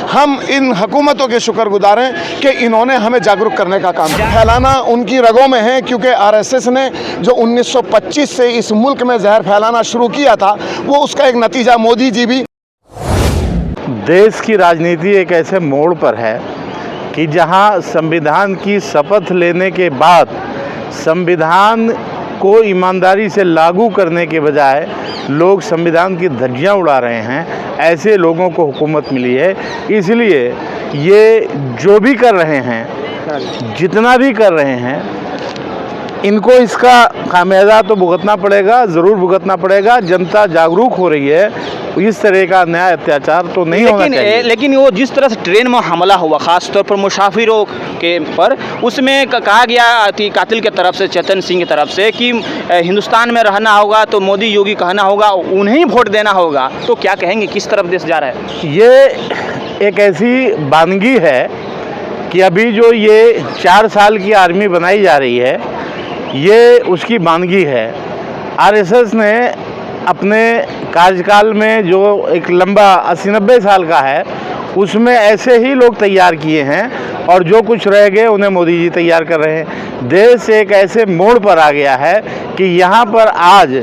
हम इन हुकूमतों के शुक्रगुजार हैं कि इन्होंने हमें जागरूक करने का काम किया। फैलाना उनकी रगों में है, क्योंकि आरएसएस ने जो 1925 से इस मुल्क में जहर फैलाना शुरू किया था, वो उसका एक नतीजा मोदी जी भी। देश की राजनीति एक ऐसे मोड़ पर है कि जहां संविधान की शपथ लेने के बाद संविधान को ईमानदारी से लागू करने के बजाय लोग संविधान की धज्जियां उड़ा रहे हैं। ऐसे लोगों को हुकूमत मिली है, इसलिए ये जो भी कर रहे हैं, जितना भी कर रहे हैं, इनको इसका खामियाजा तो भुगतना पड़ेगा, ज़रूर भुगतना पड़ेगा। जनता जागरूक हो रही है, इस तरह का न्याय अत्याचार तो नहीं होना चाहिए। लेकिन वो जिस तरह से ट्रेन में हमला हुआ, ख़ास तौर पर मुसाफिरों के पर, उसमें कहा गया कि कातिल के तरफ से, चेतन सिंह की तरफ से, कि हिंदुस्तान में रहना होगा तो मोदी योगी कहना होगा, उन्हें वोट देना होगा। तो क्या कहेंगे, किस तरफ देश जा रहा है? ये एक ऐसी वानगी है कि अभी जो ये 4 साल की आर्मी बनाई जा रही है, ये उसकी वानगी है। आरएसएस ने अपने कार्यकाल में जो एक लंबा 80-90 साल का है, उसमें ऐसे ही लोग तैयार किए हैं और जो कुछ रह गए उन्हें मोदी जी तैयार कर रहे हैं। देश एक ऐसे मोड़ पर आ गया है कि यहाँ पर आज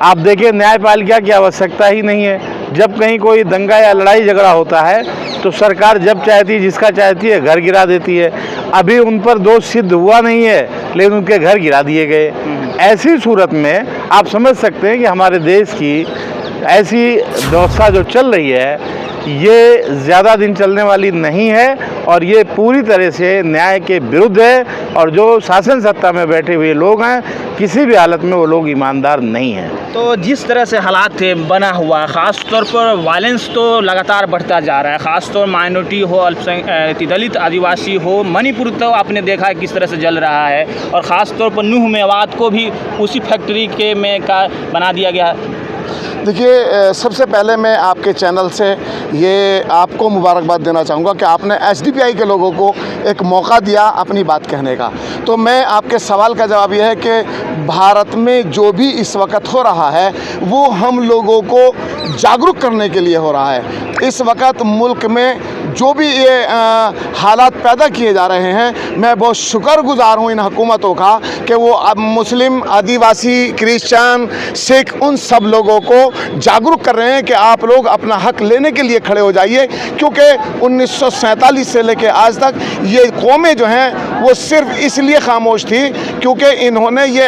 आप देखिए, न्यायपालिका की आवश्यकता ही नहीं है। जब कहीं कोई दंगा या लड़ाई झगड़ा होता है तो सरकार जब चाहती है, जिसका चाहती है, घर गिरा देती है। अभी उन पर दोष सिद्ध हुआ नहीं है, लेकिन उनके घर गिरा दिए गए। ऐसी सूरत में आप समझ सकते हैं कि हमारे देश की ऐसी व्यवस्था जो चल रही है, ये ज़्यादा दिन चलने वाली नहीं है और ये पूरी तरह से न्याय के विरुद्ध है। और जो शासन सत्ता में बैठे हुए लोग हैं, किसी भी हालत में वो लोग ईमानदार नहीं हैं। तो जिस तरह से हालात थे बना हुआ, ख़ास तौर पर वायलेंस तो लगातार बढ़ता जा रहा है, ख़ास तौर माइनॉरिटी हो, अल्पसंख्यक, दलित, आदिवासी हो। मणिपुर तो आपने देखा है किस तरह से जल रहा है, और ख़ास तौर पर नूह मेवात को भी उसी फैक्ट्री के में का बना दिया गया है। देखिए, सबसे पहले मैं आपके चैनल से ये आपको मुबारकबाद देना चाहूँगा कि आपने एसडीपीआई के लोगों को एक मौका दिया अपनी बात कहने का। तो मैं आपके सवाल का जवाब यह है कि भारत में जो भी इस वक्त हो रहा है, वो हम लोगों को जागरूक करने के लिए हो रहा है। इस वक्त मुल्क में जो भी ये हालात पैदा किए जा रहे हैं, मैं बहुत शुक्रगुजार हूँ इन हुकूमतों का कि वो अब मुस्लिम, आदिवासी, क्रिश्चियन, सिख, उन सब लोगों को जागरूक कर रहे हैं कि आप लोग अपना हक लेने के लिए खड़े हो जाइए। क्योंकि 1947 से लेकर आज तक ये कौमें जो हैं वो सिर्फ इसलिए खामोश थी क्योंकि इन्होंने ये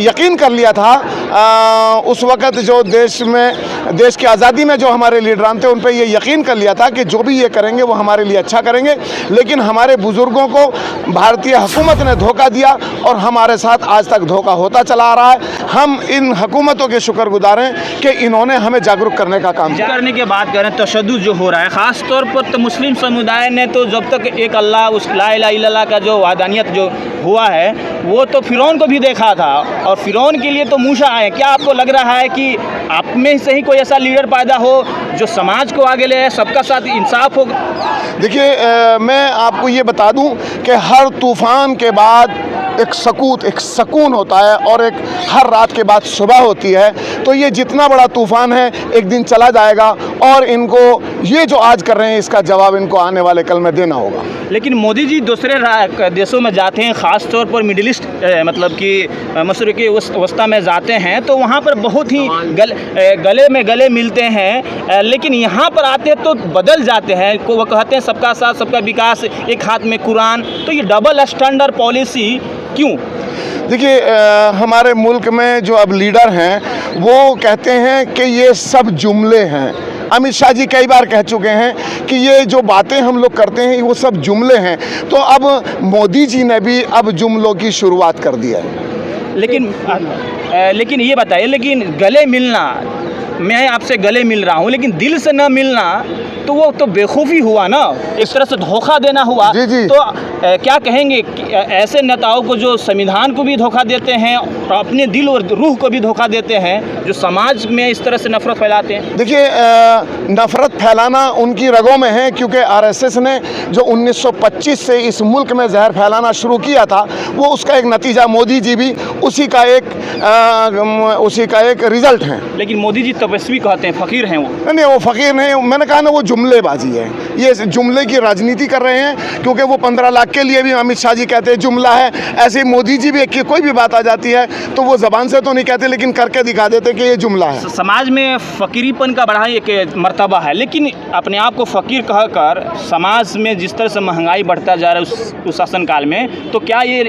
यकीन कर लिया था, उस वक़्त जो देश की आज़ादी में जो हमारे लीडरान थे, उन पर ये यकीन कर लिया था कि जो भी ये करेंगे वो हमारे लिए अच्छा करेंगे। लेकिन हमारे बुज़ुर्गों को भारतीय हुकूमत ने धोखा दिया और हमारे साथ आज तक धोखा होता चला आ रहा है। हम इन हुकूमतों के शुक्रगुजार हैं कि इन्होंने हमें जागरूक करने का काम किया। करने की बात करें, तशद्दुद जो हो रहा है, ख़ास तौर पर तो मुस्लिम समुदाय ने तो जब तक एक अल्लाह, उस ला इलाहा इल्लल्लाह का जो वादानियत जो हुआ है, वो तो फ़िरौन को भी देखा था और फ़िरौन के लिए तो मूसा आए। क्या आपको लग रहा है कि आप में से ही कोई ऐसा लीडर पैदा हो जो समाज को आगे ले, सबका साथ इंसाफ हो? देखिए, मैं आपको ये बता दूं कि हर तूफ़ान के बाद एक सकून होता है और एक हर रात के बाद सुबह होती है। तो ये जितना बड़ा तूफ़ान है एक दिन चला जाएगा और इनको ये जो आज कर रहे हैं इसका जवाब इनको आने वाले कल में देना होगा। लेकिन मोदी जी दूसरे देशों में जाते हैं, ख़ास तौर पर मिडिल ईस्ट, मतलब कि मशरक़ी वस्ता में जाते हैं, तो वहाँ पर बहुत ही गले में गले मिलते हैं। लेकिन यहाँ पर आते हैं तो बदल जाते हैं। वो कहते हैं सबका साथ सबका विकास, एक हाथ में कुरान। तो ये डबल स्टैंडर्ड पॉलिसी क्यों? देखिए, हमारे मुल्क में जो अब लीडर हैं वो कहते हैं कि ये सब जुमले हैं। अमित शाह जी कई बार कह चुके हैं कि ये जो बातें हम लोग करते हैं वो सब जुमले हैं। तो अब मोदी जी ने भी अब जुमलों की शुरुआत कर दी है। लेकिन ये बताइए, लेकिन गले मिलना, मैं आपसे गले मिल रहा हूँ, लेकिन दिल से न मिलना, तो वो तो बेखूफ़ी हुआ ना, इस तरह से धोखा देना हुआ। जी जी। तो क्या कहेंगे कि ऐसे नेताओं को जो संविधान को भी धोखा देते हैं और अपने दिल और रूह को भी धोखा देते हैं, जो समाज में इस तरह से नफ़रत फैलाते हैं? देखिए, नफ़रत फैलाना उनकी रगों में है, क्योंकि आरएसएस ने जो 1925 से इस मुल्क में जहर फैलाना शुरू किया था, वो उसका एक नतीजा मोदी जी भी उसी का एक रिज़ल्ट है। लेकिन मोदी जी तपस्वी कहते हैं, फ़कीर हैं वो। नहीं, वो फ़कीर नहीं, मैंने कहा ना, वो जुमलेबाजी है, ये जुमले की राजनीति कर रहे हैं, क्योंकि वो 15 लाख के लिए भी अमित शाह जी कहते हैं जुमला है। ऐसे ही मोदी जी भी कोई भी बात आ जाती है तो वो ज़बान से तो नहीं कहते, लेकिन करके दिखा देते कि ये जुमला है। समाज में फ़कीरीपन का बड़ा एक मर्तबा है, लेकिन अपने आप को फ़कीर कहकर समाज में जिस तरह से महंगाई बढ़ता जा रहा है उस शासनकाल में, तो क्या ये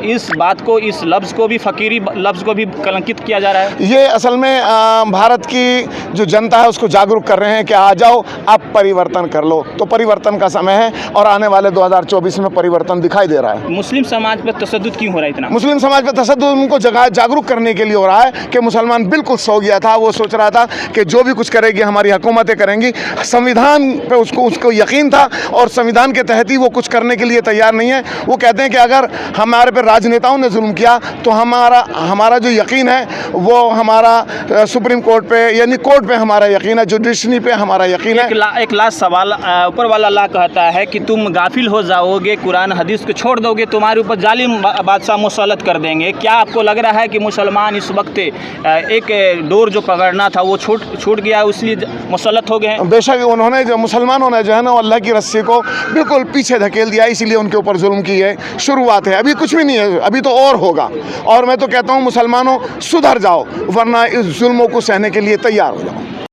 इस बात को, इस लफ्ज़ को भी, फ़कीरी लफ्ज़ को भी कलंकित किया जा रहा है? ये असल में भारत की जो जनता है उसको जागरूक कर रहे हैं कि आ जाओ, आप परिवर्तन कर लो। तो परिवर्तन का समय है और आने वाले 2024 में परिवर्तन दिखाई दे रहा है। मुस्लिम समाज पर तशद्दुद क्यों हो रहा है इतना? मुस्लिम समाज पर तशद्दुद उनको जागरूक करने के लिए हो रहा है कि मुसलमान बिल्कुल सो गया था। वो सोच रहा था कि जो भी कुछ करेगी हमारी हुकूमतें करेंगी। संविधान पे उसको यकीन था और संविधान के तहत ही वो कुछ करने के लिए तैयार नहीं है। वो कहते हैं कि अगर हमारे पे राजनेताओं ने जुल्म किया तो हमारा जो यकीन है वो हमारा सुप्रीम कोर्ट पे, यानी कोर्ट पे हमारा यकीन है, जुडिशरी पे हमारा यकीन है। एक लास्ट सवाल, ऊपर वाला अल्लाह कहता है कि तुम गाफिल हो जाओगे, कुरान हदीस को छोड़ दोगे, तुम्हारे ऊपर जालिम बादशाह मुसल्लत कर देंगे। क्या आपको लग रहा है कि मुसलमान इस वक्त एक डोर जो पकड़ना था वो छूट गया, इसलिए मुसल्लत हो गए हैं? बेशक उन्होंने मुसलमानों ने जो है ना अल्लाह की रस्सी को बिल्कुल पीछे धकेल दिया, इसीलिए उनके ऊपर जुल्म की है। शुरुआत है, अभी कुछ भी नहीं है, अभी तो और होगा। और मैं तो कहता हूँ मुसलमानों सुधर जाओ, वरना इस जुल्मों को सहने के लिए तैयार हो जाओ।